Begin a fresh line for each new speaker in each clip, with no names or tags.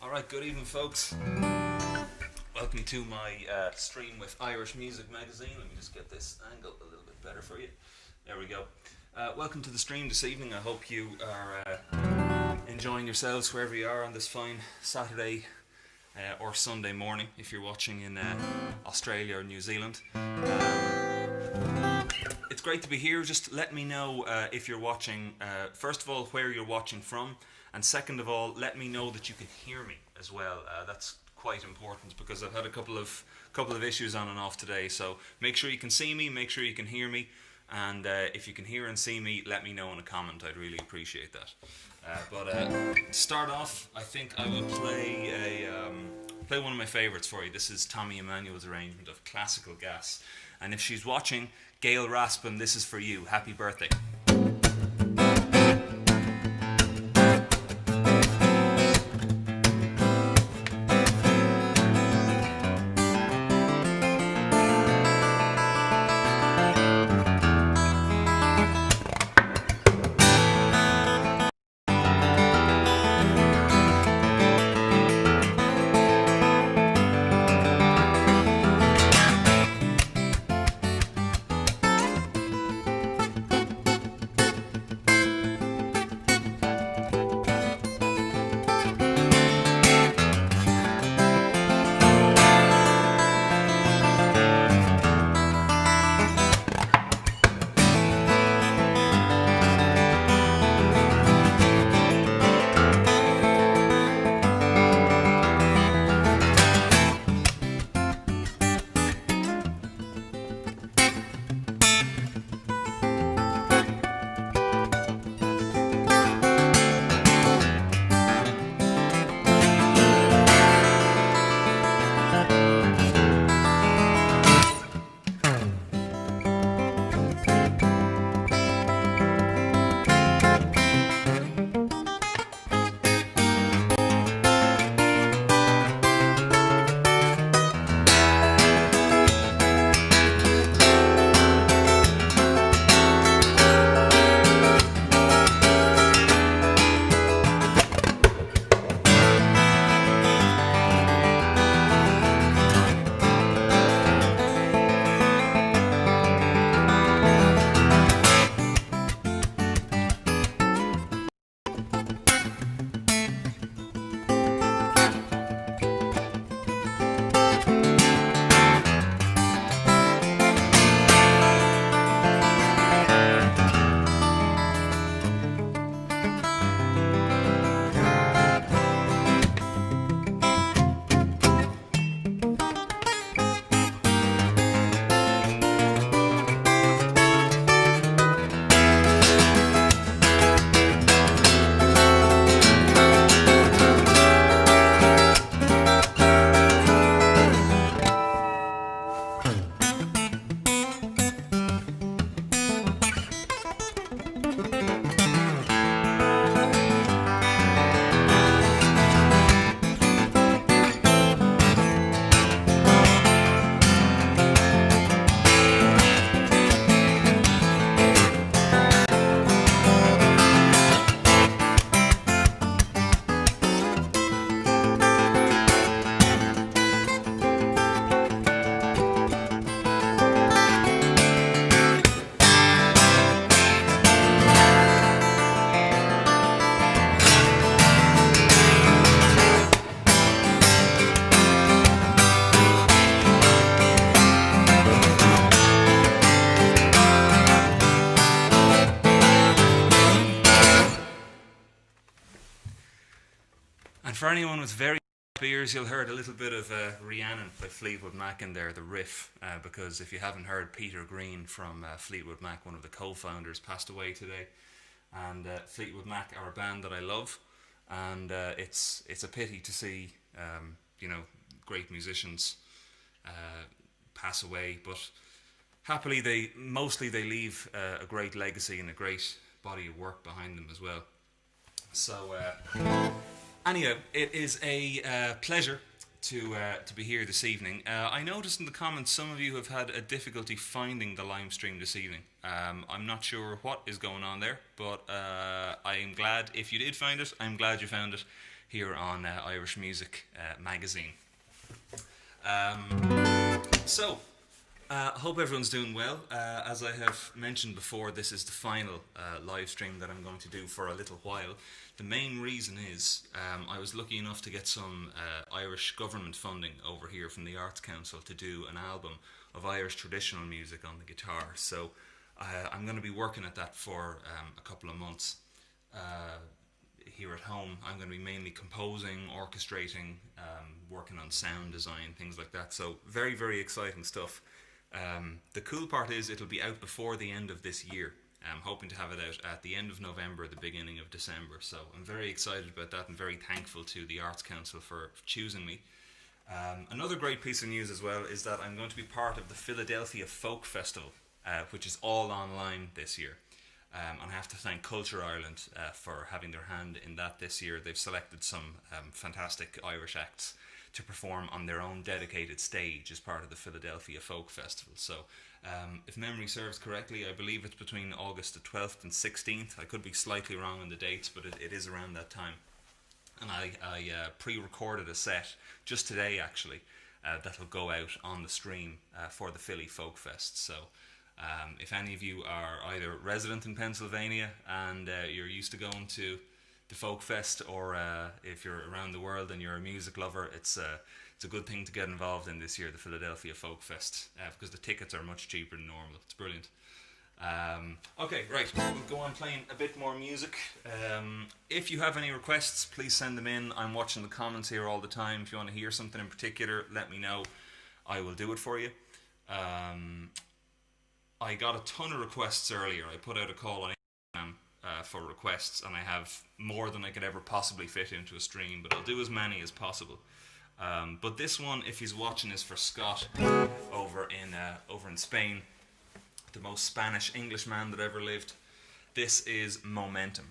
Alright, good evening, folks. Welcome to my stream with Irish Music Magazine. Let me just get this angle a little bit better for you. There we go. Welcome to the stream this evening. I hope you are enjoying yourselves wherever you are on this fine Saturday or Sunday morning if you're watching in Australia or New Zealand. It's great to be here. Just let me know if you're watching, first of all, where you're watching from, and second of all, let me know that you can hear me as well. That's quite important because I've had a couple of issues on and off today. So make sure you can see me, make sure you can hear me, and if you can hear and see me, let me know in a comment. I'd really appreciate that. But to start off, I think I will play one of my favourites for you. This is Tommy Emmanuel's arrangement of Classical Gas. And if she's watching, Gail Raspin, this is for you. Happy birthday. For anyone with very ears, you'll heard a little bit of Rhiannon by Fleetwood Mac in there, the riff, because if you haven't heard, Peter Green from Fleetwood Mac, one of the co-founders, passed away today. And Fleetwood Mac are a band that I love, and it's a pity to see great musicians pass away, but happily they leave a great legacy and a great body of work behind them as well. So anyhow, it is a pleasure to be here this evening. I noticed in the comments some of you have had a difficulty finding the live stream this evening. I'm not sure what is going on there, but I am glad if you did find it. I'm glad you found it. here on Irish Music Magazine. I hope everyone's doing well. As I have mentioned before, this is the final live stream that I'm going to do for a little while. The main reason is I was lucky enough to get some Irish government funding over here from the Arts Council to do an album of Irish traditional music on the guitar. So I'm going to be working at that for a couple of months. Here at home, I'm going to be mainly composing, orchestrating, working on sound design, things like that. So very, very exciting stuff. The cool part is it'll be out before the end of this year. I'm hoping to have it out at the end of November, the beginning of December. So I'm very excited about that and very thankful to the Arts Council for choosing me. Another great piece of news as well is that I'm going to be part of the Philadelphia Folk Festival, which is all online this year. And I have to thank Culture Ireland for having their hand in that this year. They've selected some fantastic Irish acts to perform on their own dedicated stage as part of the Philadelphia Folk Festival. So if memory serves correctly, I believe it's between August the 12th and 16th. I could be slightly wrong on the dates, but it is around that time. And I pre-recorded a set just today actually that'll go out on the stream for the Philly Folk Fest. So if any of you are either resident in Pennsylvania and you're used to going to the Folk Fest, or if you're around the world and you're a music lover, it's a good thing to get involved in this year, the Philadelphia Folk Fest, because the tickets are much cheaper than normal. It's brilliant. Okay, right, we'll go on playing a bit more music. If you have any requests, please send them in. I'm watching the comments here all the time. If you want to hear something in particular, let me know. I will do it for you. I got a ton of requests earlier. I put out a call on Instagram for requests, and I have more than I could ever possibly fit into a stream, but I'll do as many as possible. But this one, if he's watching, is for Scott over in Spain, the most Spanish Englishman that ever lived. This is Momentum.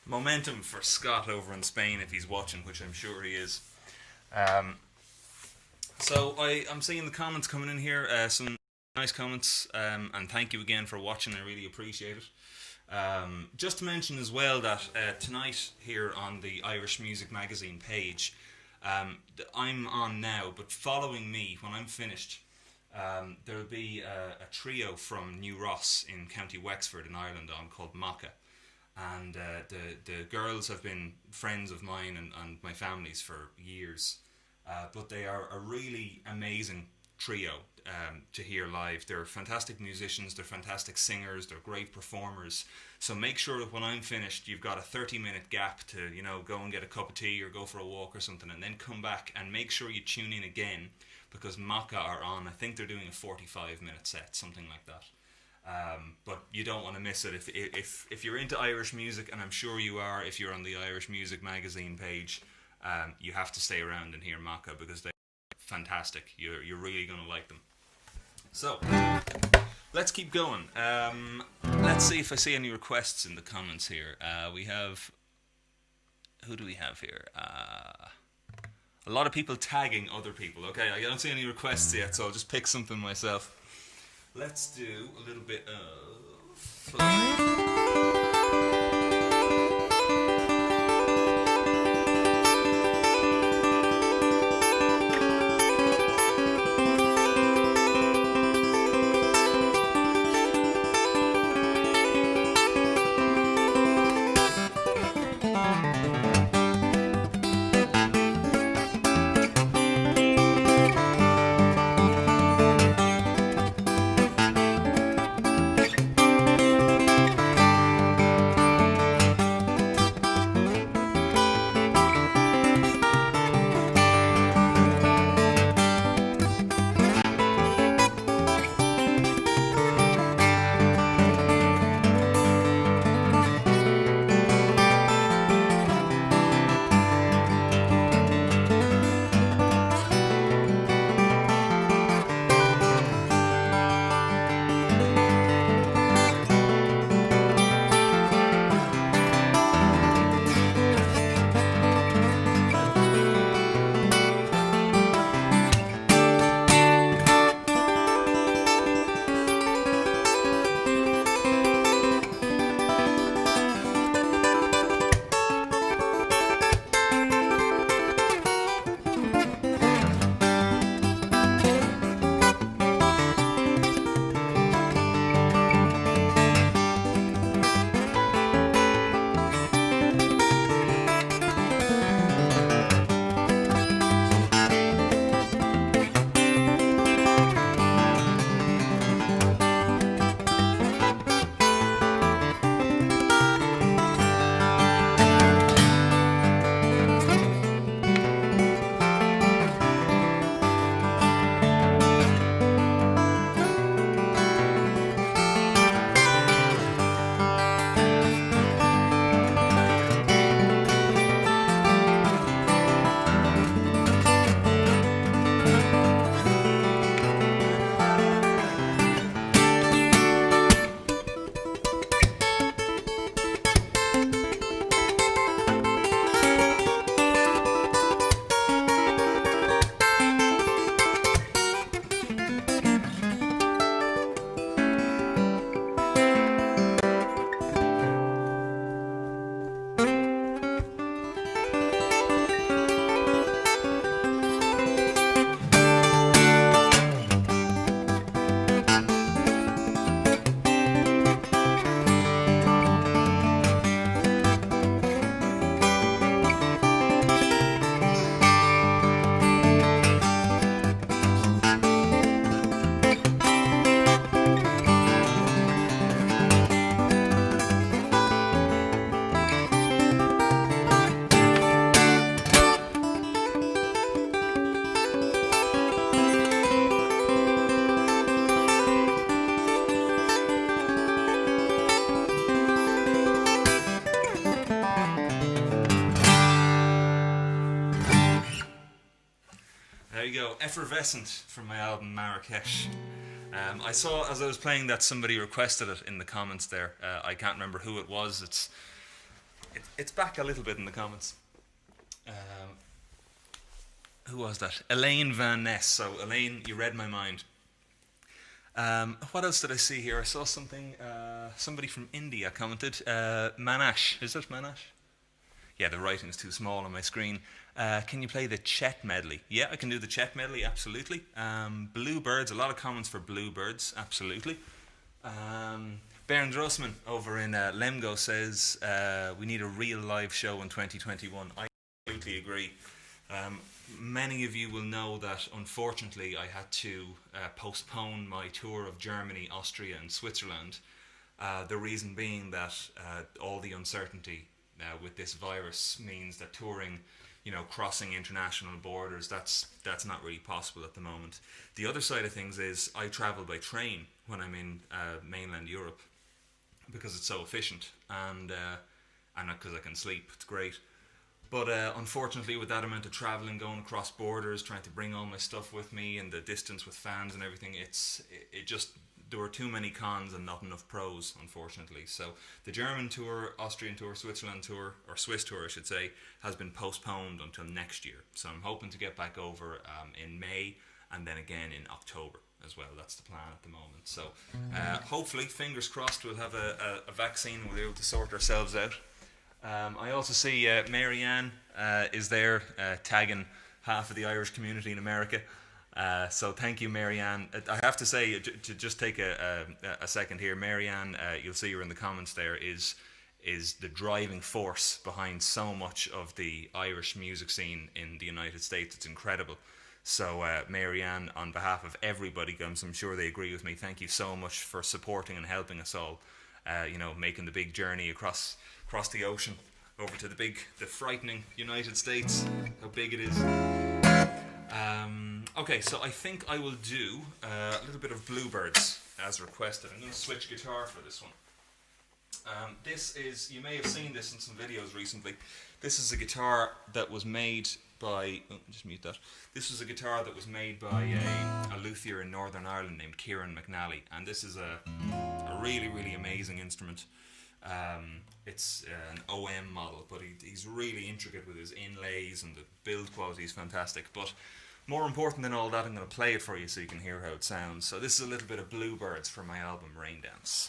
momentum for Scott over in Spain if he's watching, which I'm sure he is. So I'm seeing the comments coming in here, some nice comments, and thank you again for watching. I really appreciate it. Just to mention as well that tonight here on the Irish Music Magazine page, I'm on now, but following me when I'm finished, there will be a trio from New Ross in County Wexford in Ireland on called Maca. And the girls have been friends of mine and my family's for years. But they are a really amazing trio to hear live. They're fantastic musicians, they're fantastic singers, they're great performers. So make sure that when I'm finished, you've got a 30-minute gap to, go and get a cup of tea or go for a walk or something, and then come back and make sure you tune in again, because Maca are on. I think they're doing a 45-minute set, something like that. But you don't want to miss it if you're into Irish music, and I'm sure you are if you're on the Irish Music Magazine page. You have to stay around and hear Maca because they're fantastic. You're really going to like them. So, let's keep going. Let's see if I see any requests in the comments here. We have... Who do we have here? A lot of people tagging other people. Okay, I don't see any requests yet, so I'll just pick something myself. Let's do a little bit of... Fly. Effervescent from my album Marrakesh. I saw as I was playing that somebody requested it in the comments there. I can't remember who it was. It's back a little bit in the comments. Who was that? Elaine Van Ness. So Elaine, you read my mind. What else did I see here? I saw something. Somebody from India commented. Manash. Is it Manash? Yeah, the writing's too small on my screen. Can you play the Chet medley? Yeah, I can do the Chet medley, absolutely. Bluebirds, a lot of comments for Bluebirds, absolutely. Bernd Rossman over in Lemgo says we need a real live show in 2021. I absolutely agree. Many of you will know that unfortunately I had to postpone my tour of Germany, Austria and Switzerland. The reason being that all the uncertainty with this virus means that touring, crossing international borders, that's not really possible at the moment. The other side of things is I travel by train when I'm in mainland Europe because it's so efficient and because I can sleep. It's great. But unfortunately, with that amount of travelling, going across borders, trying to bring all my stuff with me, and the distance with fans and everything, there were too many cons and not enough pros, unfortunately. So the German tour, Austrian tour, Switzerland tour, or Swiss tour, I should say, has been postponed until next year. So I'm hoping to get back over in May and then again in October as well. That's the plan at the moment. So hopefully, fingers crossed, we'll have a vaccine and we'll be able to sort ourselves out. I also see Marianne is there tagging half of the Irish community in America. So thank you, Marianne. I have to say, to just take a second here, Marianne, you'll see her in the comments there, is the driving force behind so much of the Irish music scene in the United States. It's incredible. So Marianne, on behalf of everybody, I'm sure they agree with me, thank you so much for supporting and helping us all, making the big journey across the ocean over to the frightening United States, how big it is. Okay, so I think I will do a little bit of Bluebirds as requested. I'm going to switch guitar for this one. This is, you may have seen this in some videos recently. This is a guitar that was made by, just mute that. This was a guitar that was made by a luthier in Northern Ireland named Kieran McNally, and this is a really, really amazing instrument. It's an OM model, but he's really intricate with his inlays, and the build quality is fantastic. But more important than all that, I'm going to play it for you so you can hear how it sounds. So this is a little bit of Bluebirds from my album Raindance.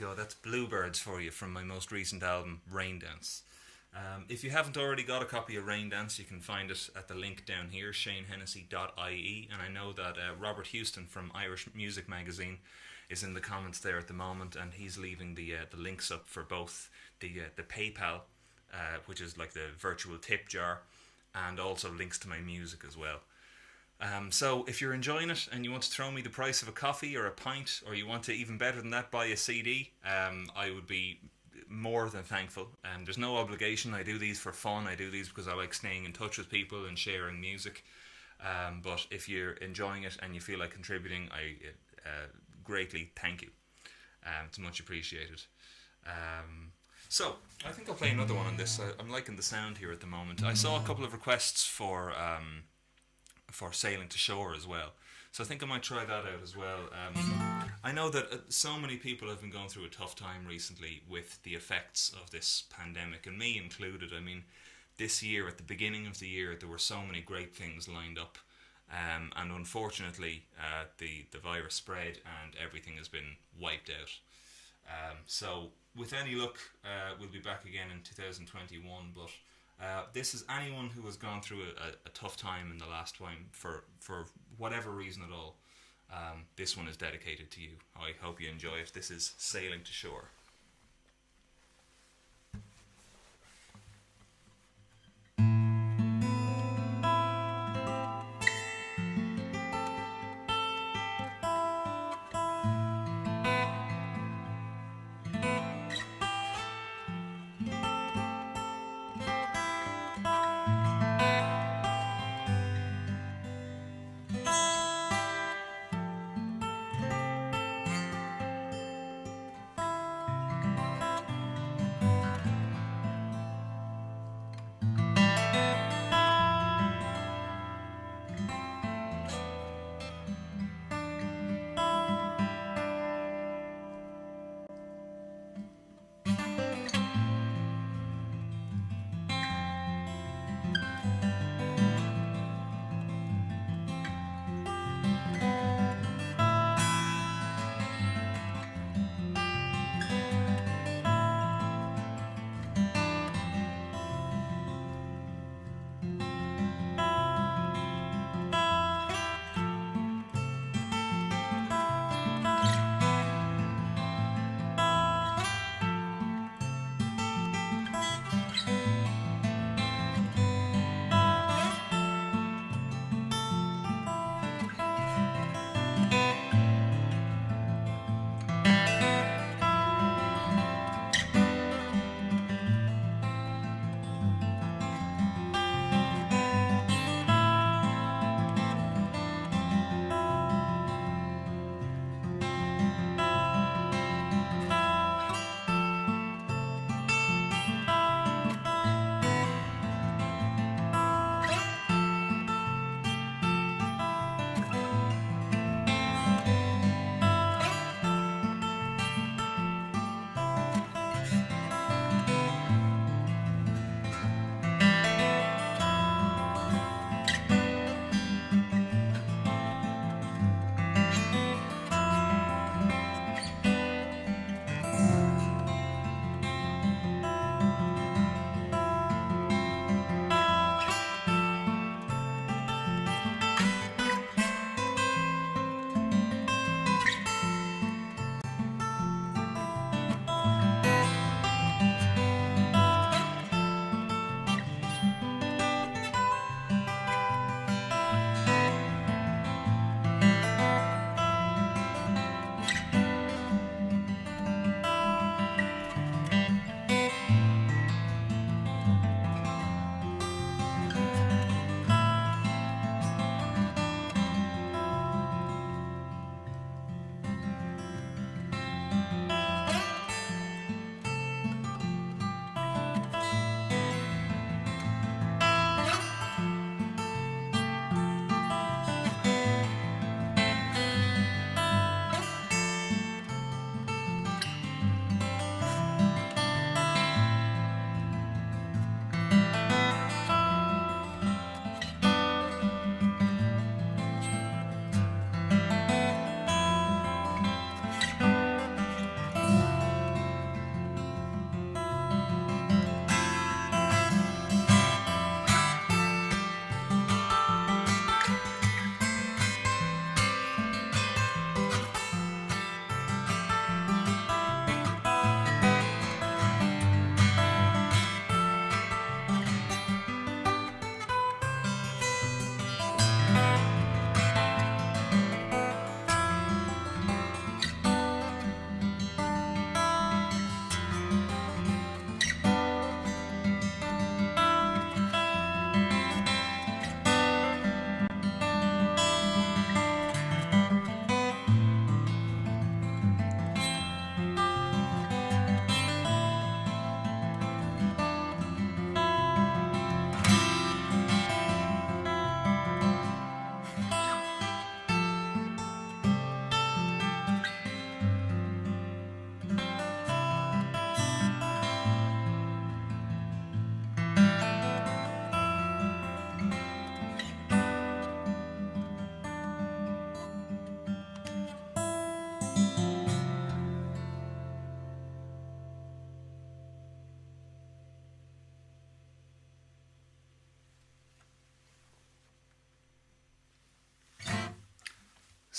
go. That's Bluebirds for you from my most recent album, Raindance. If you haven't already got a copy of Raindance, you can find it at the link down here, shanehennessy.ie. And I know that Robert Houston from Irish Music Magazine is in the comments there at the moment, and he's leaving the links up for both the PayPal, which is like the virtual tip jar, and also links to my music as well. So if you're enjoying it and you want to throw me the price of a coffee or a pint, or you want to, even better than that, buy a CD, I would be more than thankful. There's no obligation. I do these for fun. I do these because I like staying in touch with people and sharing music. But if you're enjoying it and you feel like contributing, I greatly thank you. It's much appreciated. So I think I'll play another one on this. I'm liking the sound here at the moment. I saw a couple of requests for Sailing to Shore as well, so I think I might try that out as well. I know that so many people have been going through a tough time recently with the effects of this pandemic, and me included. I mean, this year, at the beginning of the year, there were so many great things lined up, and unfortunately the virus spread and everything has been wiped out. So with any luck, we'll be back again in 2021, but this is anyone who has gone through a tough time in the last time for whatever reason at all. This one is dedicated to you. I hope you enjoy it. This is Sailing to Shore.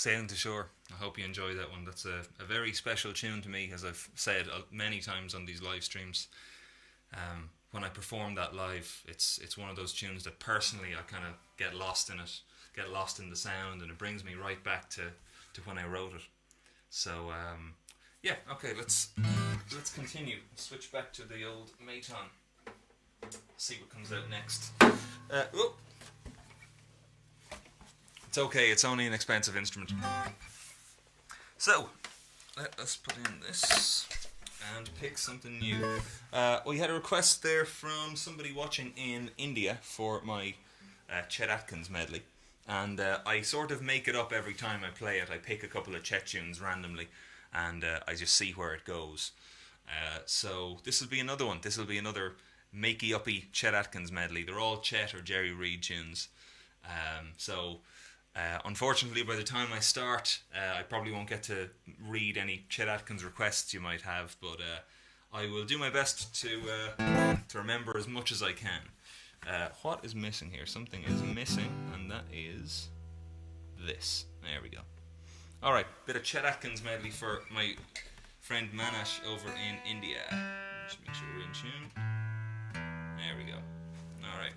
Sailing to Shore. I hope you enjoy that one. That's a very special tune to me, as I've said many times on these live streams. When I perform that live, it's one of those tunes that personally I kind of get lost in it, get lost in the sound, and it brings me right back to when I wrote it. So yeah, okay, let's continue. Switch back to the old Maton. See what comes out next. It's okay, it's only an expensive instrument. So, let us put in this and pick something new. We had a request there from somebody watching in India for my Chet Atkins medley. And I sort of make it up every time I play it. I pick a couple of Chet tunes randomly and I just see where it goes. So this will be another one. This will be another makey-uppy Chet Atkins medley. They're all Chet or Jerry Reed tunes. Unfortunately, by the time I start, I probably won't get to read any Chet Atkins requests you might have, but I will do my best to remember as much as I can. What is missing here? Something is missing, and that is this. There we go. Alright, bit of Chet Atkins medley for my friend Manash over in India. Just make sure we're in tune. There we go. Alright.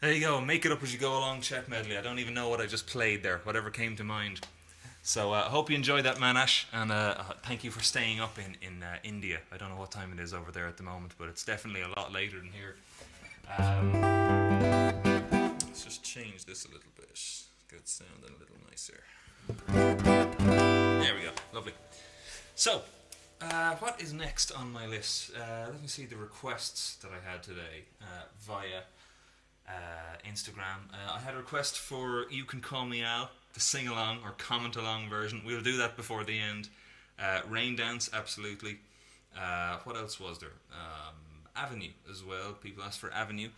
There you go. Make it up as you go along, Chet medley. I don't even know what I just played there. Whatever came to mind. So I hope you enjoyed that, Manash, and thank you for staying up in India. I don't know what time it is over there at the moment, but it's definitely a lot later than here. Let's just change this a little bit. Get it sounding a little nicer. There we go. Lovely. So, what is next on my list? Let me see the requests that I had today via Instagram. I had a request for You Can Call Me Al, the sing-along or comment-along version. We'll do that before the end. Rain Dance, absolutely. What else was there? Avenue as well. People asked for Avenue.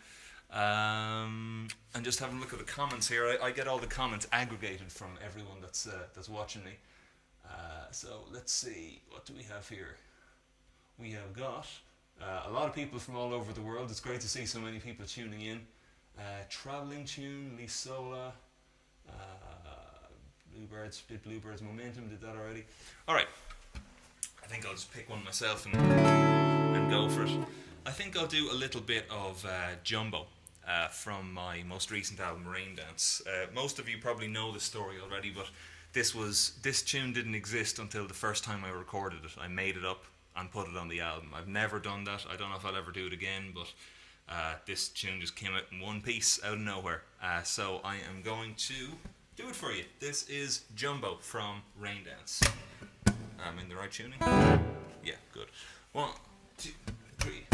And just having a look at the comments here. I get all the comments aggregated from everyone that's watching me. So let's see. What do we have here? We have got a lot of people from all over the world. It's great to see so many people tuning in. Traveling Tune, Lisola, Bluebirds Momentum, did that already. Alright, I think I'll just pick one myself and go for it. I think I'll do a little bit of Jumbo from my most recent album, Rain Dance. Most of you probably know the story already, but this tune didn't exist until the first time I recorded it. I made it up and put it on the album. I've never done that. I don't know if I'll ever do it again, but this tune just came out in one piece out of nowhere. So I am going to do it for you. This is Jumbo from Rain Dance. I'm in the right tuning? Yeah, good. 1, 2, 3.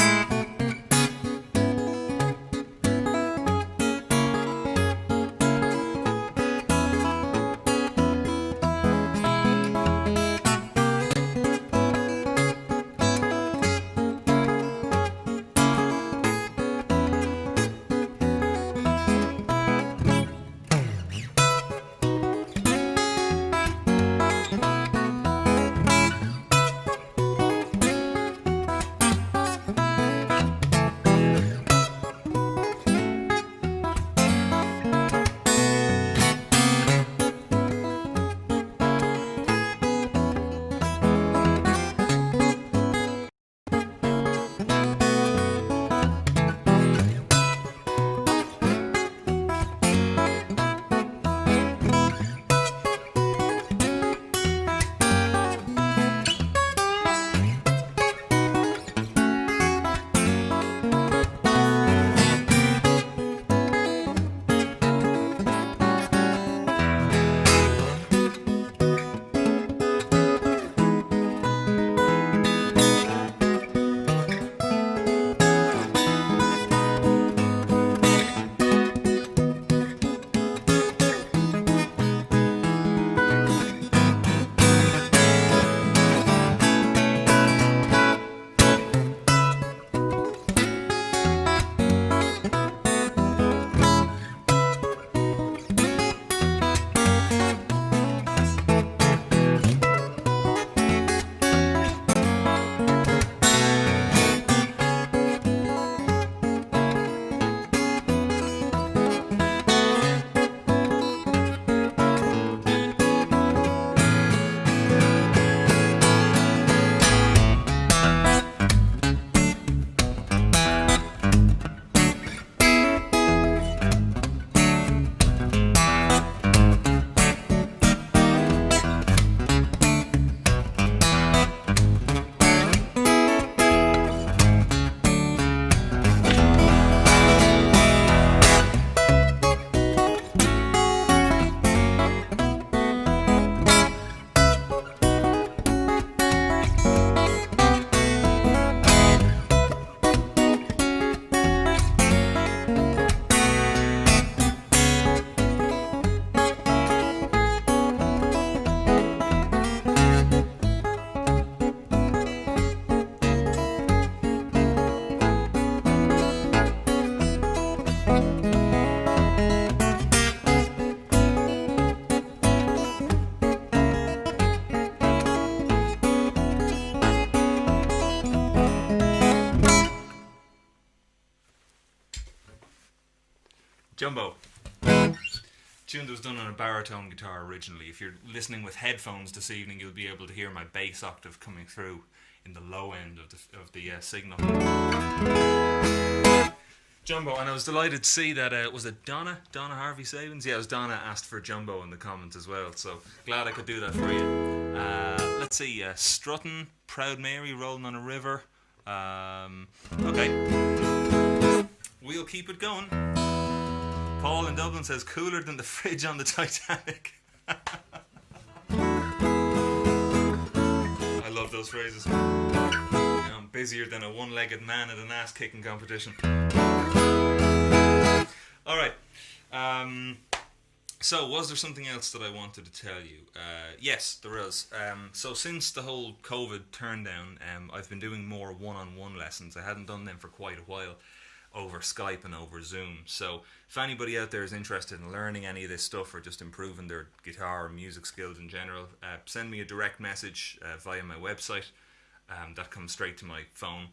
Jumbo. Tune that was done on a baritone guitar originally. If you're listening with headphones this evening, you'll be able to hear my bass octave coming through in the low end of the signal. Jumbo, and I was delighted to see that was it Donna Harvey Sabins? Yeah, it was Donna asked for Jumbo in the comments as well. So glad I could do that for you. Let's see, Strutting, Proud Mary, Rolling on a River. Okay, we'll keep it going. Paul in Dublin says cooler than the fridge on the Titanic. I love those phrases. I'm busier than a one-legged man at an ass-kicking competition. Alright. So, was there something else that I wanted to tell you? Yes, there is. So, since the whole COVID turn down, I've been doing more one-on-one lessons. I hadn't done them for quite a while over Skype and over Zoom. So, if anybody out there is interested in learning any of this stuff or just improving their guitar or music skills in general, send me a direct message via my website. That comes straight to my phone.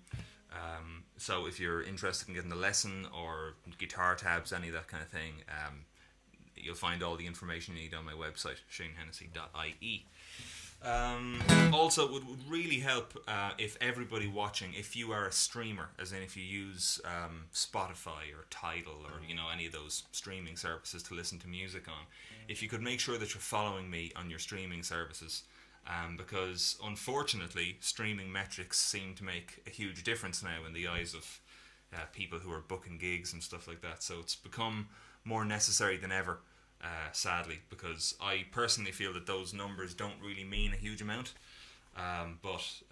So if you're interested in getting a lesson or guitar tabs, any of that kind of thing, you'll find all the information you need on my website, ShaneHennessy.ie. Also, it would really help if everybody watching, if you are a streamer, as in if you use Spotify or Tidal or any of those streaming services to listen to music on, if you could make sure that you're following me on your streaming services. Because unfortunately, streaming metrics seem to make a huge difference now in the eyes of people who are booking gigs and stuff like that. So it's become more necessary than ever, sadly, because I personally feel that those numbers don't really mean a huge amount, but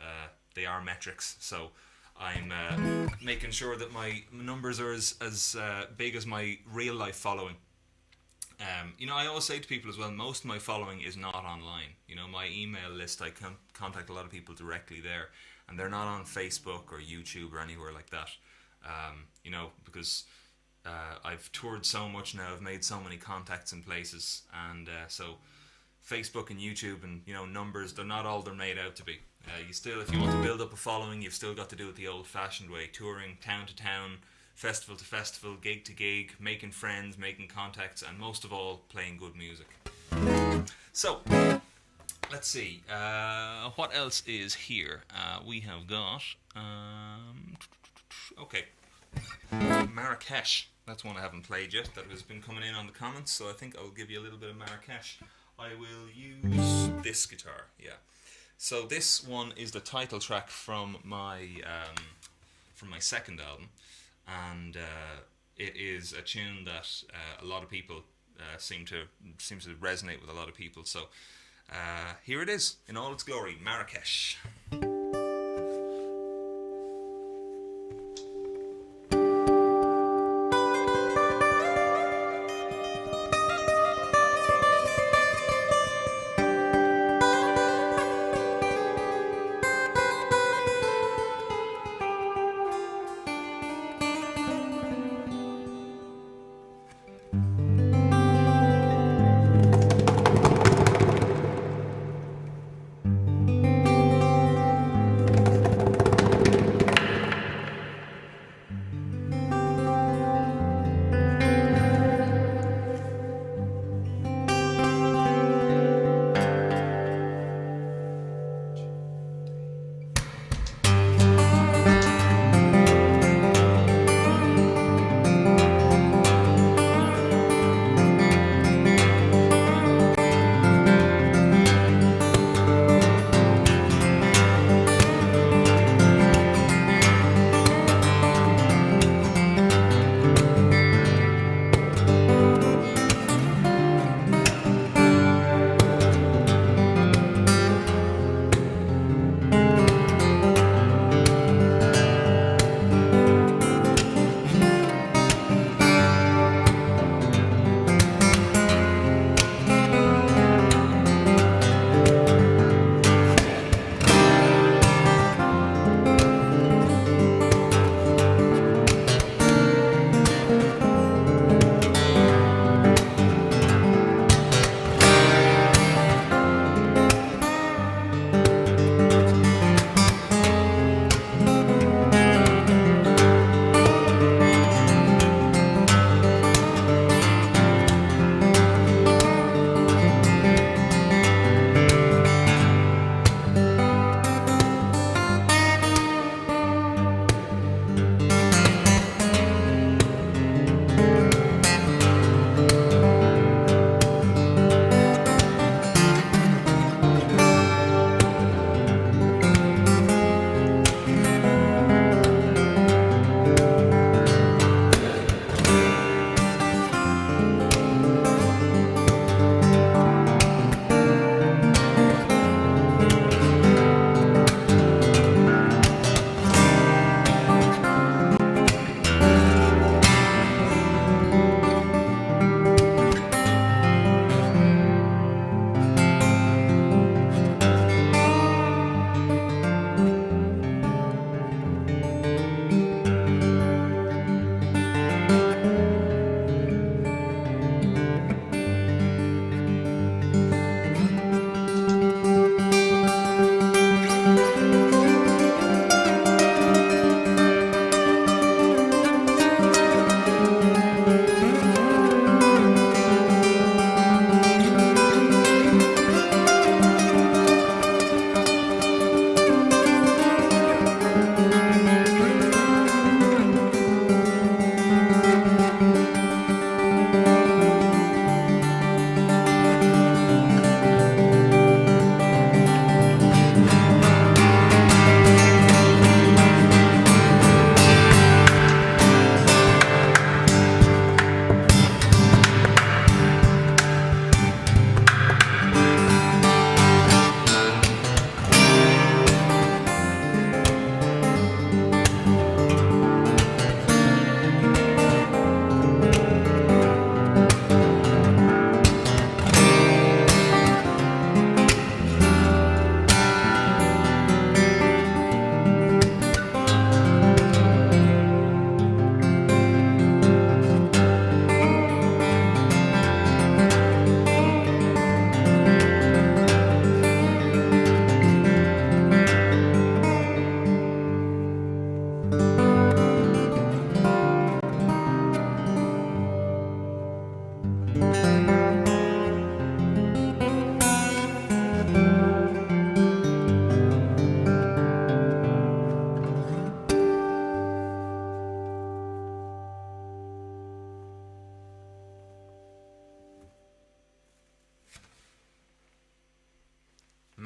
they are metrics. So I'm making sure that my numbers are as big as my real life following. I always say to people as well, most of my following is not online. My email list, I can contact a lot of people directly there, and they're not on Facebook or YouTube or anywhere like that. Because I've toured so much now, I've made so many contacts in places, and so Facebook and YouTube and numbers, they're not all they're made out to be. If you want to build up a following, you've still got to do it the old-fashioned way, touring town to town, festival to festival, gig to gig, making friends, making contacts, and most of all, playing good music. So, let's see. What else is here? We have got... okay. Marrakesh. That's one I haven't played yet. That has been coming in on the comments, so I think I'll give you a little bit of Marrakesh. I will use this guitar, yeah. So this one is the title track from my second album. And it is a tune that a lot of people seems to resonate with a lot of people. So here it is in all its glory, Marrakesh.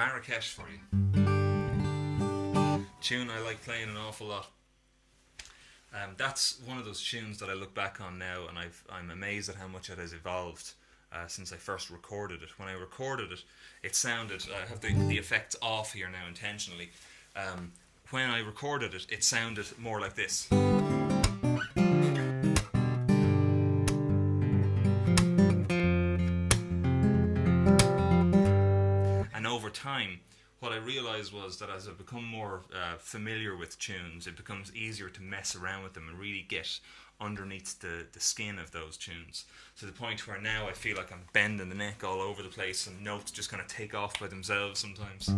Marrakesh for you. Tune I like playing an awful lot. That's one of those tunes that I look back on now, and I'm amazed at how much it has evolved since I first recorded it. When I recorded it, it sounded, I have the effects off here now intentionally. When I recorded it, it sounded more like this. And over time, what I realised was that as I've become more familiar with tunes, it becomes easier to mess around with them and really get underneath the skin of those tunes, to the point where now I feel like I'm bending the neck all over the place and notes just kind of take off by themselves sometimes.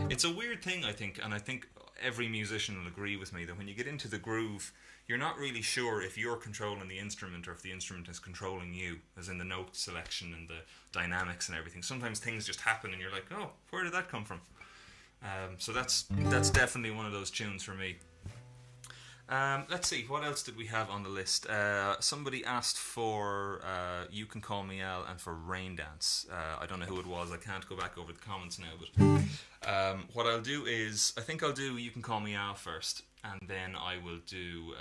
It's a weird thing, I think, and I think every musician will agree with me that when you get into the groove, you're not really sure if you're controlling the instrument or if the instrument is controlling you, as in the note selection and the dynamics and everything. Sometimes things just happen and you're like, oh, where did that come from? So that's definitely one of those tunes for me. Let's see, what else did we have on the list? Somebody asked for You Can Call Me Al and for Rain Dance. I don't know who it was, I can't go back over the comments now, but what I'll do is, I think I'll do You Can Call Me Al first, and then I will do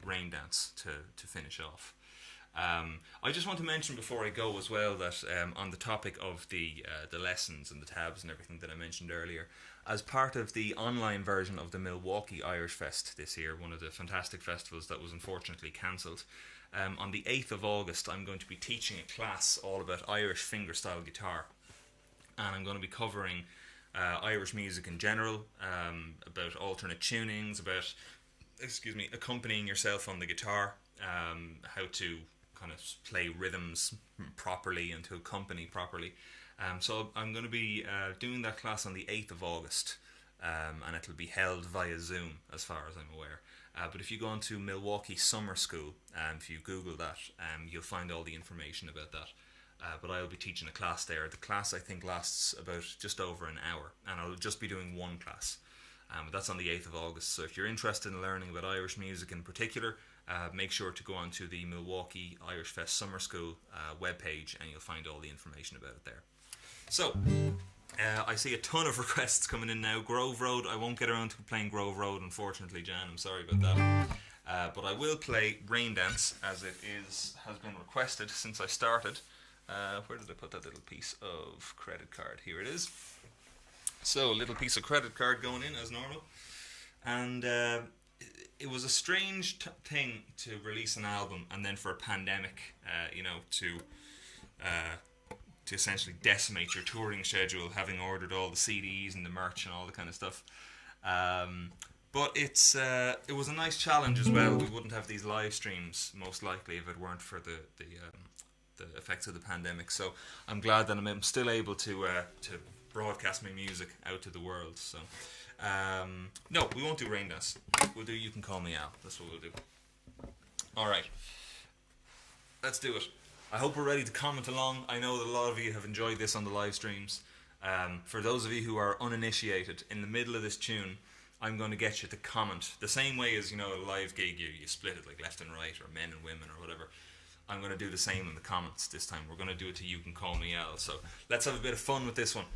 Rain Dance to finish off. I just want to mention before I go as well that on the topic of the lessons and the tabs and everything that I mentioned earlier, as part of the online version of the Milwaukee Irish Fest this year, one of the fantastic festivals that was unfortunately cancelled, on the 8th of August I'm going to be teaching a class all about Irish fingerstyle guitar, and I'm going to be covering Irish music in general, about alternate tunings, about accompanying yourself on the guitar, how to kind of play rhythms properly and to accompany properly. So I'm going to be doing that class on the 8th of August, and it'll be held via Zoom as far as I'm aware. But if you go onto Milwaukee Summer School, if you Google that, you'll find all the information about that. But I'll be teaching a class there. The class I think lasts about just over an hour, and I'll just be doing one class. But that's on the 8th of August, so if you're interested in learning about Irish music in particular, make sure to go onto the Milwaukee Irish Fest Summer School webpage, and you'll find all the information about it there. So, I see a ton of requests coming in now. Grove Road, I won't get around to playing Grove Road, unfortunately, Jan, I'm sorry about that. But I will play Rain Dance, as it has been requested since I started. Where did I put that little piece of credit card? Here it is. So, a little piece of credit card going in as normal. And it was a strange thing to release an album and then for a pandemic, to essentially decimate your touring schedule, having ordered all the CDs and the merch and all the kind of stuff. But it was a nice challenge as well. We wouldn't have these live streams most likely if it weren't for the effects of the pandemic. So I'm glad that I'm still able to broadcast my music out to the world. So no, we won't do Rain Dance. We'll do You Can Call Me Al. That's what we'll do. Alright, let's do it. I hope we're ready to comment along. I know that a lot of you have enjoyed this on the live streams. For those of you who are uninitiated, in the middle of this tune, I'm going to get you to comment. The same way as, a live gig, you split it like left and right, or men and women, or whatever. I'm going to do the same in the comments this time. We're going to do it to You Can Call Me Al. So let's have a bit of fun with this one.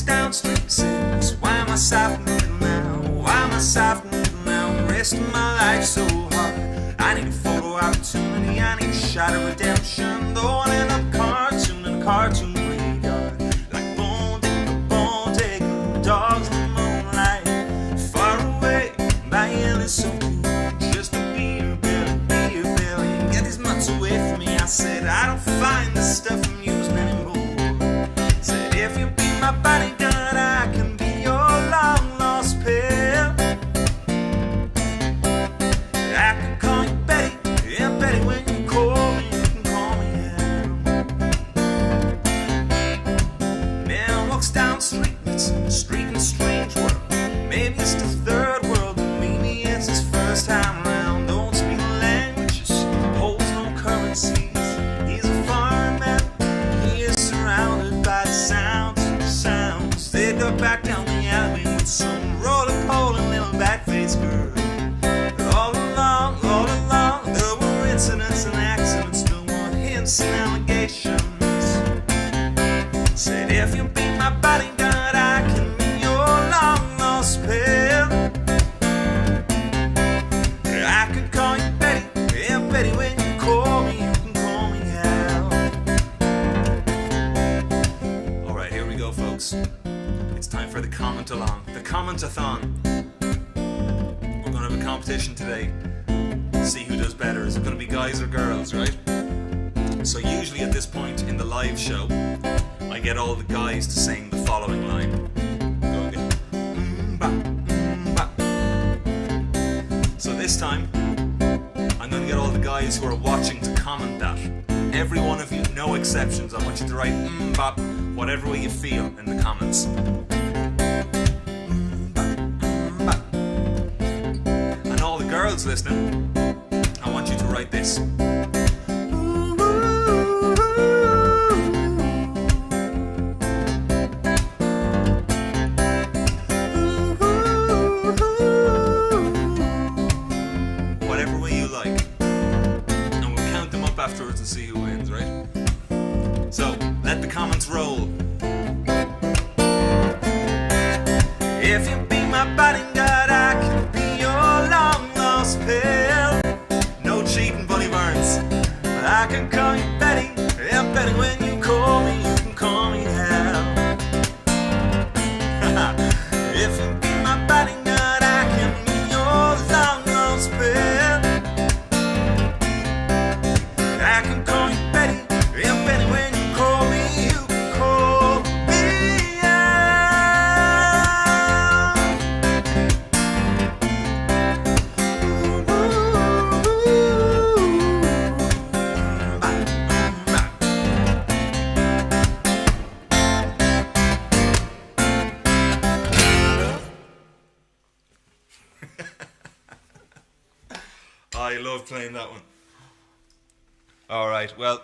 Down street says, why am I soft middle now? Why am I soft middle now? I'm resting my life so hard. I need a photo opportunity, I need a shot of redemption. Though I end up cartoon in a cartoon graveyard, like bone taking dogs in the moonlight, far away by endless so cool. Just to be a belly, get these mutts away from me. I said, I don't find this stuff amusing anymore. Said, if you be my bodyguard, I can be your long lost pal. I can call you Betty, yeah Betty, when you call me, you can call me Al. Man walks down the street, it's a street in a strange world. Maybe it's the third world, maybe it's his it's good. All along, there were incidents and accidents, there were hints and allegations. Said if you be my bodyguard, I can be your long lost pal. I could call you Betty, yeah Betty, when you call me, you can call me Hal. Alright, here we go folks. It's time for the comment along, the comment-a-thon. We're going to have a competition today. See who does better. Is it going to be guys or girls, right? So usually at this point in the live show, I get all the guys to sing the following line. Go again. So this time, I'm going to get all the guys who are watching to comment that. Every one of you, no exceptions. I want you to write bop, whatever way you feel in the comments. And all the girls listening, I want you to write this. Whatever way you like. And we'll count them up afterwards and see who wins, right? So, let the comments roll. If you be my bodyguard, I can be your long lost pal. No cheating, Bunny Burns. I can call you Betty, yeah Betty, when you call me, you can call me Hal. If you be my bodyguard, I can be your long lost pal. I can call you Betty, yeah Betty, when you call me, you can call me Hal. I love playing that one. Alright, well,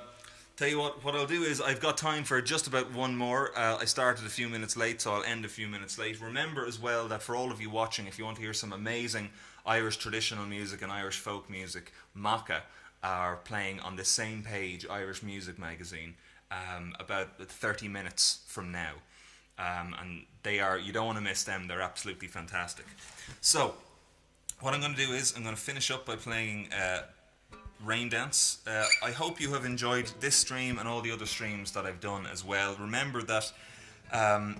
tell you what I'll do is I've got time for just about one more. I started a few minutes late, so I'll end a few minutes late. Remember as well that for all of you watching, if you want to hear some amazing Irish traditional music and Irish folk music, Maca are playing on the same page, Irish Music Magazine, about 30 minutes from now. And they are, you don't want to miss them, they're absolutely fantastic. So, what I'm going to do is I'm going to finish up by playing Rain Dance. I hope you have enjoyed this stream and all the other streams that I've done as well. Remember that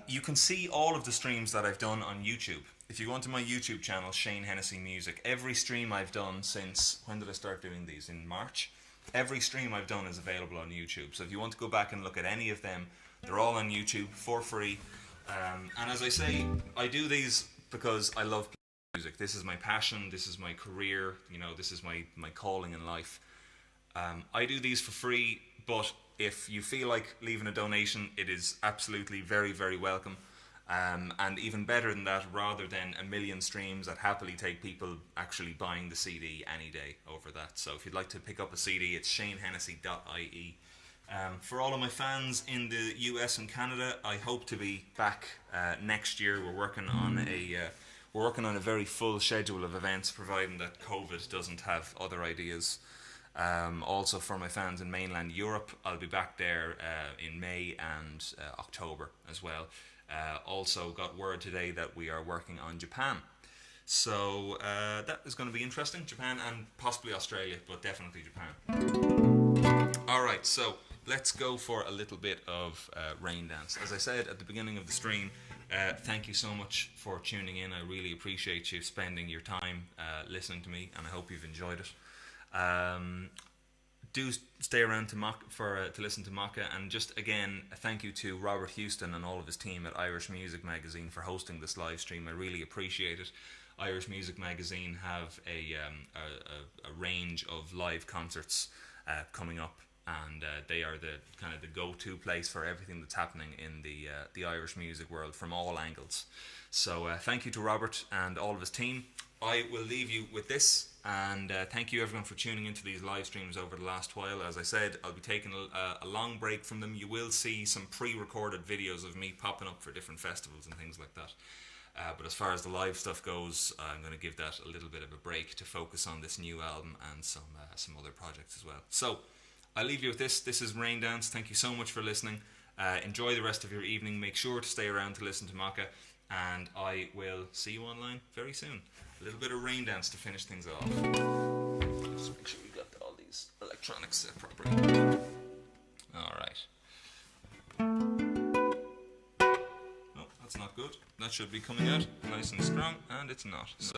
you can see all of the streams that I've done on YouTube. If you go onto my YouTube channel, Shane Hennessy Music, every stream I've done since, when did I start doing these? In March? Every stream I've done is available on YouTube. So if you want to go back and look at any of them, they're all on YouTube for free. And as I say, I do these because I love music. This is my passion, this is my career, you know, this is my calling in life. I do these for free, but if you feel like leaving a donation, it is absolutely very, very welcome. And even better than that, rather than a million streams, I'd happily take people actually buying the CD any day over that. So if you'd like to pick up a CD, it's shanehennessy.ie. For all of my fans in the US and Canada, I hope to be back next year. We're working on a very full schedule of events, providing that COVID doesn't have other ideas. Also for my fans in mainland Europe, I'll be back there in May and October as well. Also got word today that we are working on Japan. So that is going to be interesting. Japan and possibly Australia, but definitely Japan. Alright, so let's go for a little bit of Rain Dance. As I said at the beginning of the stream, thank you so much for tuning in. I really appreciate you spending your time listening to me, and I hope you've enjoyed it. Do stay around to listen to Maca, and just again a thank you to Robert Houston and all of his team at Irish Music Magazine for hosting this live stream. I really appreciate it. Irish Music Magazine have a range of live concerts coming up, and they are the kind of the go-to place for everything that's happening in the Irish music world from all angles. So thank you to Robert and all of his team. I will leave you with this, and thank you everyone for tuning into these live streams over the last while. As I said, I'll be taking a long break from them. You will see some pre-recorded videos of me popping up for different festivals and things like that.
But as far as the live stuff goes, I'm going to give that a little bit of a break to focus on this new album and some other projects as well. So I'll leave you with this. This is Raindance. Thank you so much for listening. Enjoy the rest of your evening. Make sure to stay around to listen to Maka, and I will see you online very soon. A little bit of Raindance to finish things off. Just make sure we got all these electronics set properly. Alright. Oh, that's not good. That should be coming out nice and strong, and it's not. So